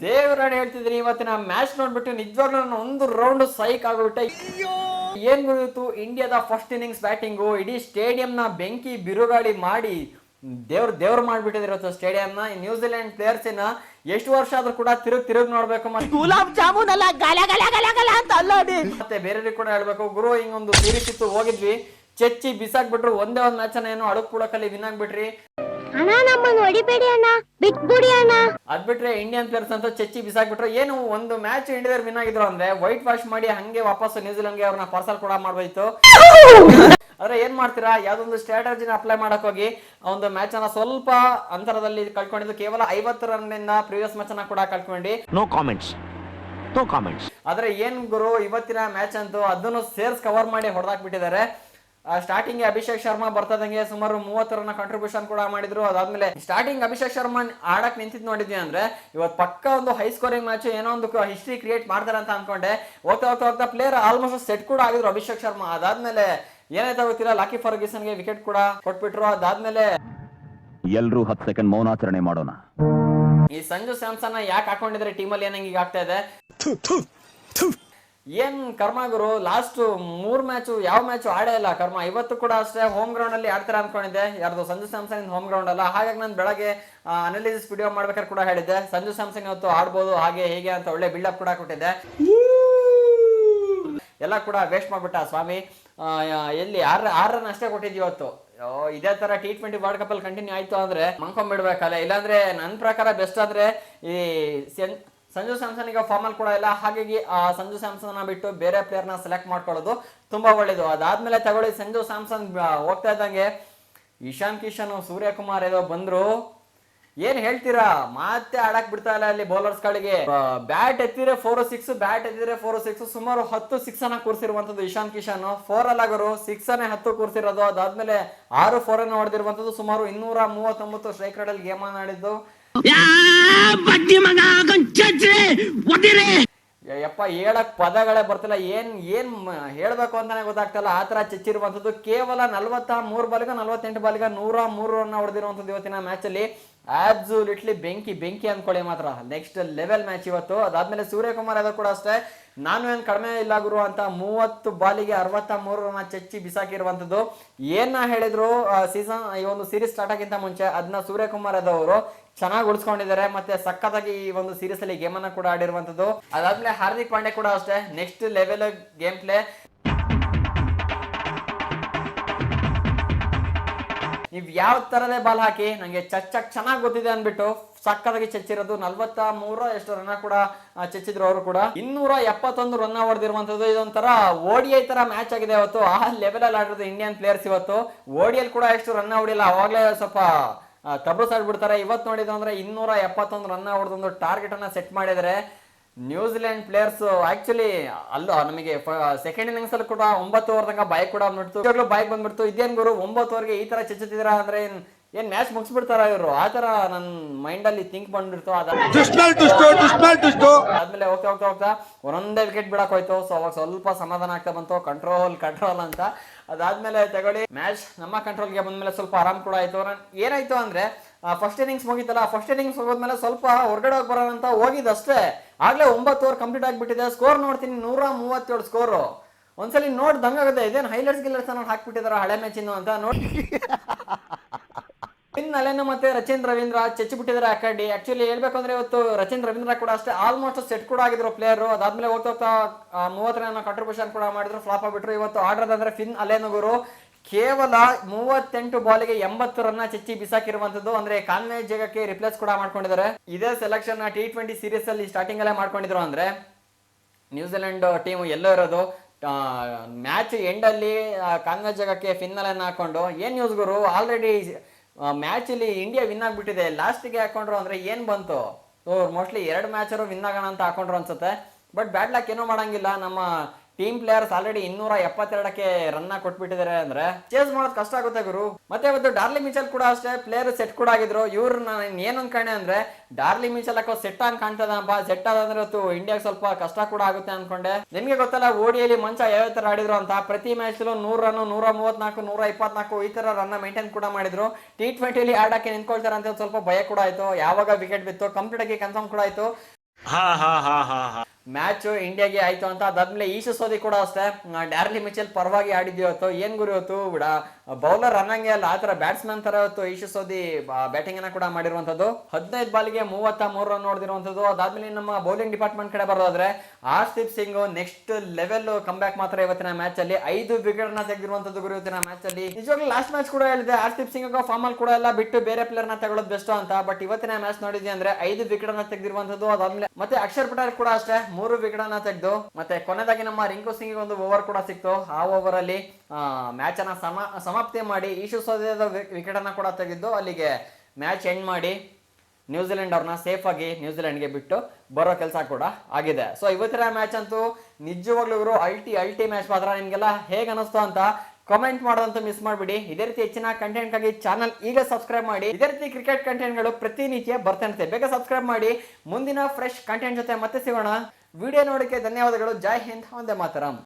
ದೇವರಾಣಿ ಹೇಳ್ತಿದ್ದೀನಿ, ಇವತ್ತಿನ ಮ್ಯಾಚ್ ನೋಡ್ಬಿಟ್ಟು ನಿಜವಾಗ್ಲೂ ನಾನು ಒಂದು ರೌಂಡ್ ಸೈಕ್ ಆಗೋಗ್ಬಿಟ್ಟೆ. ಏನ್ ಗೊತ್ತಿತ್ತು, ಇಂಡಿಯಾದ ಫಸ್ಟ್ ಇನ್ನಿಂಗ್ಸ್ ಬ್ಯಾಟಿಂಗು ಇಡೀ ಸ್ಟೇಡಿಯಂನ ಬೆಂಕಿ ಬಿರುಗಾಳಿ ಮಾಡಿ ದೇವ್ರು ಮಾಡ್ಬಿಟ್ಟಿದ್ರು ಸ್ಟೇಡಿಯಂನ. ನ್ಯೂಜಿಲೆಂಡ್ ಪ್ಲೇಯರ್ಸ್ ಎಷ್ಟು ವರ್ಷ ಆದ್ರೂ ಕೂಡ ತಿರುಗ್ ನೋಡ್ಬೇಕು, ಮತ್ತೆ ಬೇರೆಯವ್ರಿಗೆ ಕೂಡ ಹೇಳ್ಬೇಕು. ಗುರು ಹಿಂಗೊಂದು ಸೀರೀಸ್ ಇತ್ತು, ಹೋಗಿದ್ವಿ, ಚೆಚ್ಚಿ ಬಿಸಾಕ್ಬಿಟ್ರು. ಒಂದೇ ಒಂದು ಮ್ಯಾಚ್ ಏನೋ ಅಡುಕ್ ಪುಡಕಲ್ಲಿ ವಿನ್ ಆಗ್ಬಿಟ್ರಿ. ಅದ್ ಬಿಟ್ರೆ ಇಂಡಿಯನ್ ಪ್ಲೇಯರ್ಸ್ ಅಂತ ಚೆಚ್ಚಿ ಬಿಸಾಕ್ಬಿಟ್ರು. ಏನು ಒಂದು ಮ್ಯಾಚ್ ಇಂಡಿಯಾದವ್ರು ವಿನ್ ಆಗಿದ್ರು ಅಂದ್ರೆ ವೈಟ್ ವಾಶ್ ಮಾಡಿ ಹಂಗೆ ವಾಪಸ್ ನ್ಯೂಜಿಲೆಂಡ್ಗೆ ಅವ್ರನ್ನ ಪಾರ್ಸಲ್ ಕೂಡ ಮಾಡ್ಬೋಯ್ತು. ಆದ್ರೆ ಏನ್ ಮಾಡ್ತೀರಾ, ಯಾವ್ದೊಂದು ಸ್ಟ್ರಾಟಜಿನ ಅಪ್ಲೈ ಮಾಡಕ್ ಹೋಗಿ ಒಂದು ಮ್ಯಾಚ್ ಅನ್ನ ಸ್ವಲ್ಪ ಅಂತರದಲ್ಲಿ ಕಳ್ಕೊಂಡಿದ್ದು. ಕೇವಲ 50 ರನ್ ನಿಂದ ಪ್ರೀವಿಯಸ್ ಮ್ಯಾಚ್ ಅನ್ನ ಕೂಡ ಕಳ್ಕೊಂಡಿ. No comments. ಆದ್ರೆ ಏನ್ ಗುರು, ಇವತ್ತಿನ ಮ್ಯಾಚ್ ಅಂತೂ ಅದನ್ನು ಸೇರ್ಸ್ ಕವರ್ ಮಾಡಿ ಹೊಡೆದಾಕ್ಬಿಟ್ಟಿದ್ದಾರೆ. ಸ್ಟಾರ್ಟಿಂಗ್ ಅಭಿಷೇಕ್ ಶರ್ಮಾ ಬರ್ತದಂಗೆ ಸುಮಾರು 30 ರನ್ ಕಾಂಟ್ರಿಬ್ಯೂಷನ್ ಕೂಡ ಮಾಡಿದ್ರು. ಅದಾದ್ಮೇಲೆ ಸ್ಟಾರ್ಟಿಂಗ್ ಅಭಿಷೇಕ್ ಶರ್ಮಾ ಆಡಕ್ ನಿಂತಿದ್ ನೋಡಿದ್ವಿ ಅಂದ್ರೆ ಇವತ್ತು ಪಕ್ಕ ಒಂದು ಹೈ ಸ್ಕೋರಿಂಗ್ ಮ್ಯಾಚ್, ಏನೋ ಒಂದು ಹಿಸ್ಟ್ರಿ ಕ್ರಿಯೇಟ್ ಮಾಡ್ತಾರೆ ಅಂತ ಅನ್ಕೊಂಡೆ. ಹೋಗ್ತಾ ಪ್ಲೇಯರ್ ಆಲ್ಮೋಸ್ಟ್ ಸೆಟ್ ಕೂಡ ಆಗಿದ್ರು ಅಭಿಷೇಕ್ ಶರ್ಮಾ. ಅದಾದ್ಮೇಲೆ ಏನಾಯ್ತಾ ಗೊತ್ತಿಲ್ಲ, ಲಾಕಿ ಫರ್ಗ್ಯೂಸನ್ಗೆ ವಿಕೆಟ್ ಕೂಡ ಕೊಟ್ಬಿಟ್ರು. ಅದಾದ್ಮೇಲೆ ಎಲ್ರೂ 10 ಸೆಕೆಂಡ್ ಮೌನಾಚರಣೆ ಮಾಡೋಣ. ಈ ಸಂಜು ಸ್ಯಾಮ್ಸನ್ ಯಾಕೆ ಹಾಕೊಂಡಿದ್ರೆ ಟೀಮಲ್ಲಿ ಏನಂಗ ಈಗ ಆಗ್ತಾ ಇದೆ, ಏನ್ ಕರ್ಮ ಗುರು. ಲಾಸ್ಟ್ 3 ಮ್ಯಾಚ್ ಯಾವ ಮ್ಯಾಚ್ ಆಡೇ ಇಲ್ಲ ಕರ್ಮ. ಇವತ್ತು ಕೂಡ ಅಷ್ಟೇ ಹೋಮ್ ಗ್ರೌಂಡ್ ಅಲ್ಲಿ ಆಡ್ತಾರೆ ಅನ್ಕೊಂಡಿದ್ದೆ. ಯಾರ್ದು ಸಂಜು ಸ್ಯಾಮ್ಸನ್ ಹೋಮ್ ಗ್ರೌಂಡ್ ಅಲ್ಲ. ಹಾಗಾಗಿ ನಾನು ಬೆಳಗ್ಗೆ ಅನಾಲಿಸಿಸ್ ವಿಡಿಯೋ ಮಾಡ್ಬೇಕಾದ್ರೆ ಕೂಡ ಹೇಳಿದ್ದೆ, ಸಂಜು ಸ್ಯಾಮ್ಸನ್ ಇವತ್ತು ಆಡ್ಬೋದು ಹಾಗೆ ಹೇಗೆ ಅಂತ ಒಳ್ಳೆ ಬಿಲ್ಡಪ್ ಕೂಡ ಕೊಟ್ಟಿದ್ದೆ. ಎಲ್ಲ ಕೂಡ ವೇಸ್ಟ್ ಮಾಡ್ಬಿಟ್ಟ ಸ್ವಾಮಿ. ಎಲ್ಲಿ 6 ರನ್ ಅಷ್ಟೇ ಕೊಟ್ಟಿದ್ವಿ ಇವತ್ತು. ಇದೇ ತರ T20 ವರ್ಲ್ಡ್ ಕಪ್ ಅಲ್ಲಿ ಕಂಟಿನ್ಯೂ ಆಯ್ತು ಅಂದ್ರೆ ಮಂಕೊಂಡ್ಬಿಡ್ಬೇಕಲ್ಲ. ಇಲ್ಲಾಂದ್ರೆ ನನ್ನ ಪ್ರಕಾರ ಬೆಸ್ಟ್ ಅಂದ್ರೆ ಈ ಸಂಜು ಸ್ಯಾಮ್ಸನ್ ಈಗ ಫಾರ್ಮಲ್ ಕೂಡ ಇಲ್ಲ. ಹಾಗಾಗಿ ಸಂಜು ಸ್ಯಾಮ್ಸನ್ ಬಿಟ್ಟು ಬೇರೆ ಪ್ಲೇಯರ್ ನ ಸೆಲೆಕ್ಟ್ ಮಾಡ್ಕೊಳ್ಳೋದು ತುಂಬಾ ಒಳ್ಳೇದು. ಅದಾದ್ಮೇಲೆ ತಗೊಳ್ಳಿ, ಸಂಜು ಸ್ಯಾಮ್ಸನ್ ಹೋಗ್ತಾ ಇದ್ದಂಗೆ ಇಶಾನ್ ಕಿಶನ್, ಸೂರ್ಯಕುಮಾರ್ ಏನೋ ಬಂದ್ರು. ಏನ್ ಹೇಳ್ತೀರಾ, ಮತ್ತೆ ಆಡಕ್ ಬಿಡ್ತಾ ಇಲ್ಲ ಅಲ್ಲಿ ಬೌಲರ್ಸ್ ಗಳಿಗೆ. ಬ್ಯಾಟ್ ಎತ್ತಿದ್ರೆ 4-6, ಬ್ಯಾಟ್ ಎತ್ತಿದ್ರೆ 4-6, ಸುಮಾರು 10 6 ಅನ್ನ ಕೂರ್ಸಿರುವಂತದ್ದು ಇಶಾನ್ ಕಿಶನ್. 4 ಅಲ್ಲಾಗರು 6 ಅನ್ನೇ 10 ಕೂರ್ಸಿರೋದು. ಅದಾದ್ಮೇಲೆ 6 4 ಅನ್ನ ಹೊಡೆದಿರುವಂತದ್ದು. ಸುಮಾರು 239 ಸ್ಟ್ರೈಕ್ ರೇಟ್ ಅಲ್ಲಿ ಗೇಮ್ ಆಡಿದ್ದು. ಯಪ್ಪ, ಹೇಳಕ್ ಪದಗಳೇ ಬರ್ತಿಲ್ಲ. ಏನ್ ಹೇಳ್ಬೇಕು ಅಂತಾನೆ ಗೊತ್ತಾಗ್ತಲ್ಲ, ಆತರ ಚೆಚ್ಚಿರುವಂತದ್ದು. ಕೇವಲ 43 ಬಾಲಿಗೆ 48 ಬಾಲಿಗೆ 103 ರನ್ ಹೊಡೆದಿರುವಂತದ್ದು ಇವತ್ತಿನ ಮ್ಯಾಚ್ ಅಲ್ಲಿ. ಆಬ್ಸಲ್ಯೂಟ್ಲಿ ಬೆಂಕಿ ಅನ್ಕೊಳ್ಳಿ ಮಾತ್ರ. ನೆಕ್ಸ್ಟ್ ಲೆವೆಲ್ ಮ್ಯಾಚ್ ಇವತ್ತು. ಅದಾದ್ಮೇಲೆ ಸೂರ್ಯಕುಮಾರ್ ಯಾದವ್ ಕೂಡ ಅಷ್ಟೇ, ನಾನು ಏನ್ ಕಡಿಮೆ ಇಲ್ಲ ಗುರು ಅಂತ 30 ಬಾಲಿಗೆ 63 ರನ್ ಚೆಚ್ಚಿ ಬಿಸಾಕಿರುವಂತದ್ದು. ಏನ ಹೇಳಿದ್ರು ಸೀಸನ್ ಈ ಒಂದು ಸೀರೀಸ್ ಸ್ಟಾರ್ಟ್ ಆಗಿಂತ ಮುಂಚೆ ಅದನ್ನ ಸೂರ್ಯಕುಮಾರ್ ಯಾದವ್ ಅವರು ಚೆನ್ನಾಗಿ ಉಳಿಸ್ಕೊಂಡಿದ್ದಾರೆ. ಮತ್ತೆ ಸಖತ್ತಾಗಿ ಈ ಒಂದು ಸೀರೀಸ್ ಅಲ್ಲಿ ಗೇಮ್ ಅನ್ನ ಕೂಡ ಆಡಿರುವಂತದ್ದು. ಅದಾದ್ಮೇಲೆ ಹಾರ್ದಿಕ್ ಪಾಂಡೆ ಕೂಡ ಅಷ್ಟೇ, ನೆಕ್ಸ್ಟ್ ಲೆವೆಲ್ ಗೇಮ್ ಪ್ಲೇ. ನೀವ್ ಯಾವ ತರದೇ ಬಾಲ್ ಹಾಕಿ ನಂಗೆ ಚೆನ್ನಾಗಿ ಗೊತ್ತಿದೆ ಅನ್ಬಿಟ್ಟು ಸಕ್ಕತ್ತಾಗಿ ಚೆಚ್ಚಿರೋದು. 43 ಎಷ್ಟು ರನ್ ಕೂಡ ಚೆಚ್ಚಿದ್ರು ಅವರು ಕೂಡ. 271 ರನ್ ಹೊಡೆದಿರುವಂತದ್ದು. ಇದೊಂಥರ ODI ತರ ಮ್ಯಾಚ್ ಆಗಿದೆ ಇವತ್ತು. ಆ ಲೆವೆಲ್ ಅಲ್ಲಿ ಆಡಿರೋದು ಇಂಡಿಯನ್ ಪ್ಲೇಯರ್ಸ್ ಇವತ್ತು. ODI ಕೂಡ ಎಷ್ಟು ರನ್ ಹೊಡಿಲ್ಲ, ಅವಾಗ್ಲೇ ಸ್ವಲ್ಪ ಕಬ್ರಸ್ ಆಡ್ಬಿಡ್ತಾರೆ. ಇವತ್ತು ನೋಡಿದ್ರು ಅಂದ್ರೆ 271 ರನ್ ಹೊಡೆದೊಂದು ಟಾರ್ಗೆಟ್ ಅನ್ನ ಸೆಟ್ ಮಾಡಿದರೆ ನ್ಯೂಜಿಲೆಂಡ್ ಪ್ಲೇಯರ್ಸ್. ಆಕ್ಚುಲಿ ಅಲ್ಲ, ನಮಗೆ ಸೆಕೆಂಡ್ ಇನ್ನಿಂಗ್ಸ್ ಅಲ್ಲಿ ಕೂಡ 9 ಓವರ್ ತನಕ ಬೈಕ್ ಕೂಡ ಬಂದ್ಬಿಡ್ತು. ಬೈಕ್ ಬಂದ್ಬಿಡ್ತು. ಇದೇನ್ ಗುರು 9 ಓವರ್ಗೆ ಈ ತರ ಚೆಚ್ಚುತ್ತಿದ್ದೀರಾ ಅಂದ್ರೆ ಏನ್ ಮ್ಯಾಚ್ ಮುಗಿಸ್ಬಿಡ್ತಾರ ಇವರು, ಆ ತರ ನನ್ ಮೈಂಡ್ ಅಲ್ಲಿ ಥಿಂಕ್ ಬಂದ್ಬಿಡ್ತು. ಆದ್ಮೇಲೆ ಹೋಗ್ತಾ ಒಂದೊಂದೇ ವಿಕೆಟ್ ಬಿಡಕ್ ಹೋಯ್ತು. ಸೊ ಅವಾಗ ಸ್ವಲ್ಪ ಸಮಾಧಾನ ಆಗ್ತಾ ಬಂತು, ಕಂಟ್ರೋಲ್ ಅಂತ. ಅದಾದ್ಮೇಲೆ ತಗೊಳ್ಳಿ, ಮ್ಯಾಚ್ ನಮ್ಮ ಕಂಟ್ರೋಲ್ಗೆ ಬಂದ್ಮೇಲೆ ಸ್ವಲ್ಪ ಆರಾಮ್ ಕೂಡ ಆಯ್ತು. ಏನಾಯ್ತು ಅಂದ್ರೆ ಫಸ್ಟ್ ಇನ್ನಿಂಗ್ಸ್ ಮುಗಿತಲ್ಲ, ಫಸ್ಟ್ ಇನ್ನಿಂಗ್ಸ್ ಹೋಗೋದ್ಮೇಲೆ ಸ್ವಲ್ಪ ಹೊರಗಡೆ ಹೋಗಿ ಬರೋಣ ಅಂತ ಹೋಗಿದ್ದಷ್ಟೇ. ಆಗ್ಲೇ 9 ಓವರ್ ಕಂಪ್ಲೀಟ್ ಆಗಿಬಿಟ್ಟಿದೆ. ಸ್ಕೋರ್ ನೋಡ್ತೀನಿ 137 ಸ್ಕೋರು. ಒಂದ್ಸಲಿ ನೋಡ್ದಂಗಾಗುತ್ತೆ, ಇದೇನು ಹೈಲೈಟ್ಸ್ ಗಿಲ್ಲರ್ಸ್ ಹಾಕ್ಬಿಟ್ಟಿದಾರ ಹಳೆ ಮ್ಯಾಚಿನ ಅಂತ ನೋಡಿ. ಪಿನ್ ಅಲೆನು ಮತ್ತೆ ರಚಿನ್ ರವೀಂದ್ರ ಚೆಚ್ಚಿಬಿಟ್ಟಿದ್ದಾರೆ ಆ ಕಡೆ. ಆಕ್ಚುಲಿ ಹೇಳ್ಬೇಕು ಅಂದ್ರೆ ಇವತ್ತು ರಚಿನ್ ರವೀಂದ್ರ ಕೂಡ ಅಷ್ಟೇ ಆಲ್ಮೋಸ್ಟ್ ಸೆಟ್ ಕೂಡ ಆಗಿದ್ರು ಪ್ಲೇಯರ್. ಅದಾದ್ಮೇಲೆ ಹೋಗ್ತಾ 30 ರನ್ ಕಾಂಟ್ರಿಬ್ಯೂಷನ್ ಕೂಡ ಮಾಡಿದ್ರು, ಫ್ಲಾಪ್ ಆಗ್ಬಿಟ್ರು. ಇವತ್ತು ಆಡ್ರದಂದ್ರೆ ಫಿನ್ ಅಲೆನುಗುರು ಕೇವಲ 38 ಬಾಲಿಗೆ 80 ರನ್ ಚೆಚ್ಚಿ ಬಿಸಾಕಿರುವಂತದ್ದು. ಅಂದ್ರೆ ಕಾನ್ವೆ ಜಾಗಕ್ಕೆ ರಿಪ್ಲೇಸ್ ಕೂಡ ಮಾಡ್ಕೊಂಡಿದ್ದಾರೆ. ಇದೇ ಸೆಲೆಕ್ಷನ್ T20 ಸೀರೀಸ್ ಅಲ್ಲಿ ಸ್ಟಾರ್ಟಿಂಗ್ ಅಲ್ಲೇ ಮಾಡ್ಕೊಂಡಿದ್ರು. ಅಂದ್ರೆ ನ್ಯೂಜಿಲೆಂಡ್ ಟೀಮ್ ಎಲ್ಲೋ ಇರೋದು, ಮ್ಯಾಚ್ ಎಂಡ್ ಅಲ್ಲಿ ಕಾನ್ವೆ ಜಾಗಕ್ಕೆ ಫಿನ್ ಅಲೆನ್ ಹಾಕೊಂಡು ಏನ್ ನ್ಯೂಸ್ ಗುರು, ಆಲ್ರೆಡಿ ಮ್ಯಾಚ್ ಅಲ್ಲಿ ಇಂಡಿಯಾ ವಿನ್ ಆಗ್ಬಿಟ್ಟಿದೆ. ಲಾಸ್ಟ್ಗೆ ಹಾಕೊಂಡ್ರು ಅಂದ್ರೆ ಏನ್ ಬಂತು, ಮೋಸ್ಟ್ಲಿ 2 ಮ್ಯಾಚ್ ವಿನ್ ಆಗೋಣ ಅಂತ ಹಾಕೊಂಡ್ರು ಅನ್ಸುತ್ತೆ. ಬಟ್ ಬ್ಯಾಡ್ ಲಕ್ ಏನೋ ಮಾಡಂಗಿಲ್ಲ. ನಮ್ಮ ಟೀಮ್ ಪ್ಲೇಯರ್ಸ್ ಆಲ್ರೆಡಿ 272ಕ್ಕೆ ರನ್ ಕೊಟ್ಬಿಟ್ಟಿದ್ದಾರೆ ಅಂದ್ರೆ ಚೇಸ್ ಮಾಡೋದು ಕಷ್ಟ ಆಗುತ್ತೆ ಗುರು. ಮತ್ತೆ ಇವತ್ತು ಡಾರ್ಲಿ ಮಿಚೆಲ್ ಕೂಡ ಅಷ್ಟೇ ಪ್ಲೇಯರ್ ಸೆಟ್ ಕೂಡ ಆಗಿದ್ರು. ಇವ್ರು ನಾನು ಏನ್ ಅನ್ಕೊಂಡೆ ಅಂದ್ರೆ ಡಾರ್ಲಿ ಮಿಚೆಲ್ ಹಾಕೋ ಸೆಟ್ ಅಂತ ಕಾಣ್ತದಪ್ಪ. ಸೆಟ್ ಆದಂದ್ರೆ ಇವತ್ತು ಇಂಡಿಯಾಗೆ ಸ್ವಲ್ಪ ಕಷ್ಟ ಕೂಡ ಆಗುತ್ತೆ ಅನ್ಕೊಂಡೆ. ನಿಮ್ಗೆ ಗೊತ್ತಲ್ಲ ODIಲಿ ಮಂಚ ಯಾವ ತರ ಆಡಿದ್ರು ಅಂತ. ಪ್ರತಿ ಮ್ಯಾಚ್ 100 ರನ್, 134, 124 ಈ ತರ ರನ್ ಮೇಂಟೈನ್ ಕೂಡ ಮಾಡಿದ್ರು. T20ಲಿ ಆಡಕ್ಕೆ ನಿಂತ್ಕೊಳ್ತಾರೆ ಅಂತ ಸ್ವಲ್ಪ ಭಯ ಕೂಡ ಆಯ್ತು. ಯಾವಾಗ ವಿಕೆಟ್ ಬಿತ್ತು ಕಂಪ್ಲೀಟ್ ಆಗಿ ಕನ್ಫರ್ಮ್ ಕೂಡ ಆಯ್ತು. ಮ್ಯಾಚ್ ಇಂಡಿಯಾಗೆ ಆಯ್ತು ಅಂತ ಅದಾದ್ಮೇಲೆ ಈಶು ಸೋದಿ ಕೂಡ ಅಷ್ಟೇ ಡ್ಯಾರ್ಲಿ ಮಿಚೆಲ್ ಪರವಾಗಿ ಆಡಿದ್ವಿ ಇವತ್ತು. ಏನ್ ಗುರು ಇವತ್ತು ಬಿಡ ಬೌಲರ್ ಅನ್ನಂಗೆ ಅಲ್ಲ, ಆತರ ಬ್ಯಾಟ್ಸ್ಮನ್ ತರ ಇವತ್ತು ಈಶು ಸೋದಿ ಬ್ಯಾಟಿಂಗ್ ಅನ್ನ ಕೂಡ ಮಾಡಿರುವಂತದ್ದು. 15 ಬಾಲ್ಗೆ 33 ರನ್ ನೋಡಿರುವಂತದ್ದು. ಅದಾದ್ಮೇಲೆ ನಮ್ಮ ಬೌಲಿಂಗ್ ಡಿಪಾರ್ಟ್ಮೆಂಟ್ ಕಡೆ ಬರೋದಾದ್ರೆ Harshdeep Singh next level come back ಮಾತ್ರ ಇವತ್ತಿನ ಮ್ಯಾಚ್ ಅಲ್ಲಿ 5 ವಿಕೆಟ್ ನ ತೆಗೆದಿರುವಂತದ್ದು ಗುರು ಇವತ್ತಿನ ಮ್ಯಾಚ್ ಅಲ್ಲಿ. ನಿಜವಾಗ್ಲೂ ಲಾಸ್ಟ್ ಮ್ಯಾಚ್ ಕೂಡ ಹೇಳಿದೆ ಹರ್ಷದೀಪ್ ಸಿಂಗ್ ಫಾರ್ಮ್ ಅಲ್ಲಿ ಕೂಡ ಎಲ್ಲ ಬಿಟ್ಟು ಬೇರೆ ಪ್ಲೇಯರ್ ನ ತಗೊಳ್ಳೋದು ಬೆಸ್ಟ್ ಅಂತ. ಬಟ್ ಇವತ್ತಿನ ಮ್ಯಾಚ್ ನೋಡಿದ್ವಿ ಅಂದ್ರೆ 5 ವಿಕೆಟ್ ಅನ್ನ ತೆಗೆದಿರುವಂತದ್ದು. ಅದಾದ್ಮೇಲೆ ಮತ್ತೆ ಅಕ್ಷರ್ ಪಟೇಲ್ ಕೂಡ ಅಷ್ಟೇ 3 ವಿಕೆಟ್ ಅನ್ನ ತೆಗೆದು, ಮತ್ತೆ ಕೊನೆದಾಗಿ ನಮ್ಮ ರಿಂಕು ಸಿಂಗ್ ಒಂದು ಓವರ್ ಕೂಡ ಸಿಕ್ತು. ಆ ಓವರ್ ಅಲ್ಲಿ ಮ್ಯಾಚ್ ಅನ್ನ ಸಮಾಪ್ತಿ ಮಾಡಿ ಈಶು ಸೋದಿದ ವಿಕೆಟ್ ಅನ್ನ ಕೂಡ ತೆಗೆದು ಅಲ್ಲಿಗೆ ಮ್ಯಾಚ್ ಎಂಡ್ ಮಾಡಿ ನ್ಯೂಜಿಲೆಂಡ್ ಅವ್ರನ್ನ ಸೇಫ್ ಆಗಿ ನ್ಯೂಜಿಲೆಂಡ್ಗೆ ಬಿಟ್ಟು ಬರೋ ಕೆಲಸ ಕೂಡ ಆಗಿದೆ. ಸೊ ಇವತ್ತಿನ ಮ್ಯಾಚ್ ಅಂತೂ ನಿಜವಾಗ್ಲೂ ಇವರು ಅಲ್ಟಿ ಮ್ಯಾಚ್ ಮಾತ್ರ. ನಿಮ್ಗೆಲ್ಲ ಹೇಗೆ ಅನಿಸ್ತು ಅಂತ ಕಾಮೆಂಟ್ ಮಾಡೋದಂತೂ ಮಿಸ್ ಮಾಡ್ಬಿಡಿ. ಇದೇ ರೀತಿ ಹೆಚ್ಚಿನ ಕಂಟೆಂಟ್ ಆಗಿ ಚಾನಲ್ ಈಗ ಸಬ್ಸ್ಕ್ರೈಬ್ ಮಾಡಿ. ಇದೇ ರೀತಿ ಕ್ರಿಕೆಟ್ ಕಂಟೆಂಟ್ಗಳು ಪ್ರತಿನಿತ್ಯ ಬರ್ತಾನೆ, ಬೇಗ ಸಬ್ಸ್ಕ್ರೈಬ್ ಮಾಡಿ. ಮುಂದಿನ ಫ್ರೆಶ್ ಕಂಟೆಂಟ್ ಜೊತೆ ಮತ್ತೆ ಸಿಗೋಣ. ವಿಡಿಯೋ ನೋಡೋಕೆ ಧನ್ಯವಾದಗಳು. ಜೈ ಹಿಂದ್, ವಂದೇ ಮಾತರಂ.